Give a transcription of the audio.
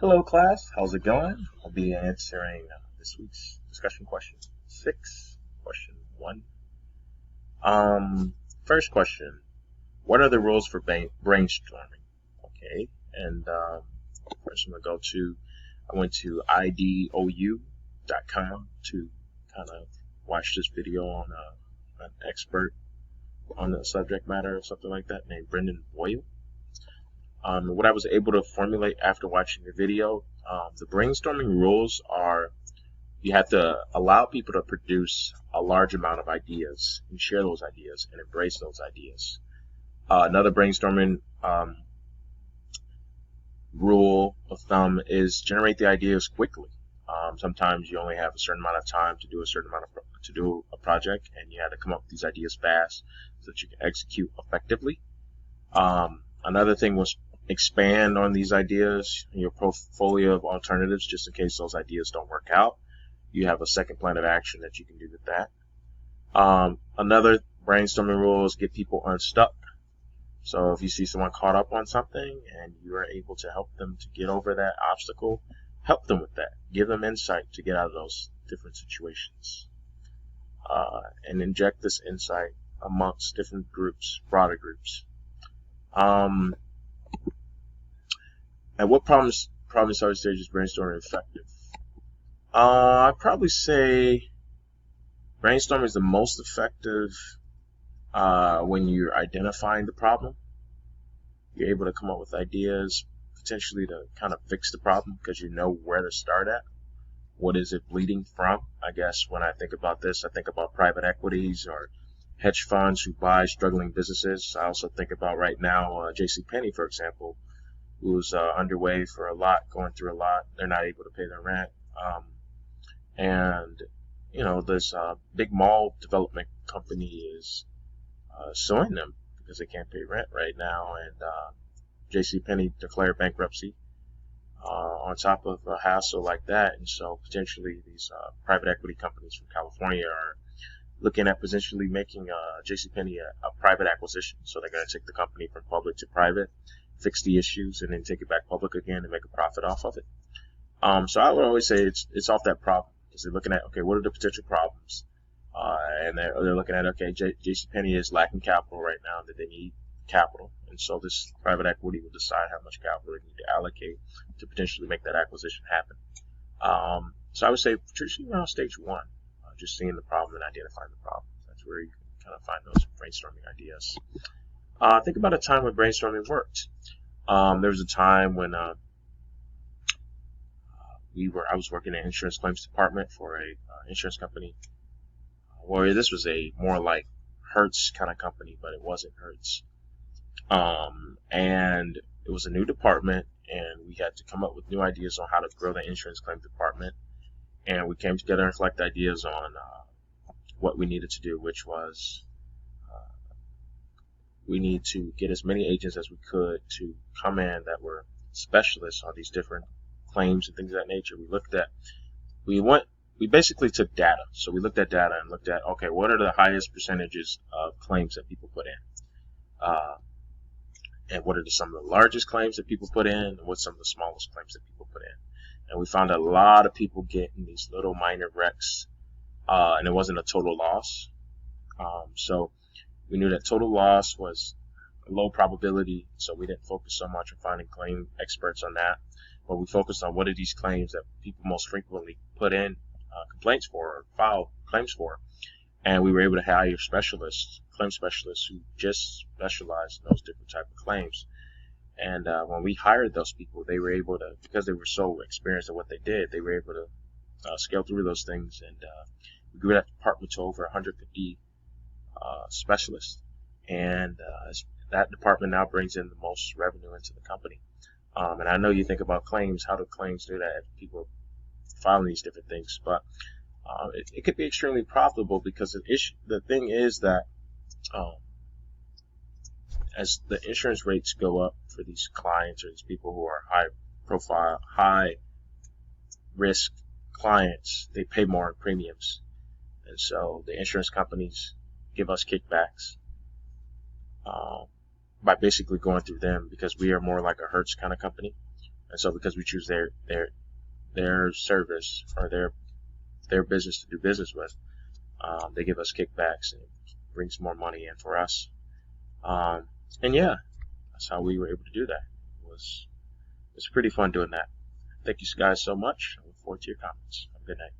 Hello, class. How's it going? I'll be answering this week's discussion question 6. Question 1. First question. What are the rules for brainstorming? Okay, and first I went to idou.com to kind of watch this video on an expert on the subject matter or something like that named Brendan Boyle. What I was able to formulate after watching the video, the brainstorming rules are you have to allow people to produce a large amount of ideas and share those ideas and embrace those ideas. Another brainstorming rule of thumb is generate the ideas quickly. Sometimes you only have a certain amount of time to do a project, and you have to come up with these ideas fast so that you can execute effectively. Another thing was expand on these ideas in your portfolio of alternatives just in case those ideas don't work out. You have a second plan of action that you can do with that. Another brainstorming rule is get people unstuck. So if you see someone caught up on something and you are able to help them to get over that obstacle, help them with that. Give them insight to get out of those different situations. And inject this insight amongst different groups, broader groups. At what problem-solving stage is brainstorming effective? I'd probably say brainstorming is the most effective when you're identifying the problem. You're able to come up with ideas potentially to kind of fix the problem because you know where to start at. What is it bleeding from? I guess when I think about this, I think about private equities or hedge funds who buy struggling businesses. I also think about right now JCPenney, for example, who's underway for a lot, going through a lot. They're not able to pay their rent. And, this big mall development company is suing them because they can't pay rent right now. And JCPenney declared bankruptcy on top of a hassle like that. And so potentially these private equity companies from California are looking at potentially making JCPenney a private acquisition. So they're going to take the company from public to private, fix the issues, and then take it back public again and make a profit off of it. So I would always say it's off that problem because they're looking at, okay, what are the potential problems? And they're looking at, okay, JCPenney is lacking capital right now, that they need capital. And so this private equity will decide how much capital they need to allocate to potentially make that acquisition happen. So I would say traditionally around stage 1, just seeing the problem and identifying the problem. That's where you can kind of find those brainstorming ideas. Think about a time when brainstorming worked. There was a time when I was working in the insurance claims department for a insurance company. Where this was a more like Hertz kind of company, but it wasn't Hertz. And it was a new department, and we had to come up with new ideas on how to grow the insurance claims department. And we came together and collect ideas on what we needed to do, which was we need to get as many agents as we could to come in that were specialists on these different claims and things of that nature. We basically took data. So we looked at data and looked at, okay, what are the highest percentages of claims that people put in? And what are some of the largest claims that people put in? And what's some of the smallest claims that people put in? And we found a lot of people getting these little minor wrecks, and it wasn't a total loss. So we knew that total loss was a low probability, so we didn't focus so much on finding claim experts on that. But we focused on what are these claims that people most frequently put in complaints for or file claims for. And we were able to hire claim specialists who just specialized in those different type of claims. And when we hired those people, they were able to, because they were so experienced at what they did, they were able to scale through those things. And we grew that department to over 150 specialists. And that department now brings in the most revenue into the company. And I know you think about claims, how do claims do that? People filing these different things, but it could be extremely profitable because the thing is that as the insurance rates go up for these clients or these people who are high profile, high risk clients, they pay more in premiums. And so the insurance companies give us kickbacks by basically going through them because we are more like a Hertz kind of company. And so because we choose their service or their business to do business with, they give us kickbacks and it brings more money in for us. And yeah, that's how we were able to do that. It was pretty fun doing that. Thank you guys so much. I look forward to your comments. Have a good night.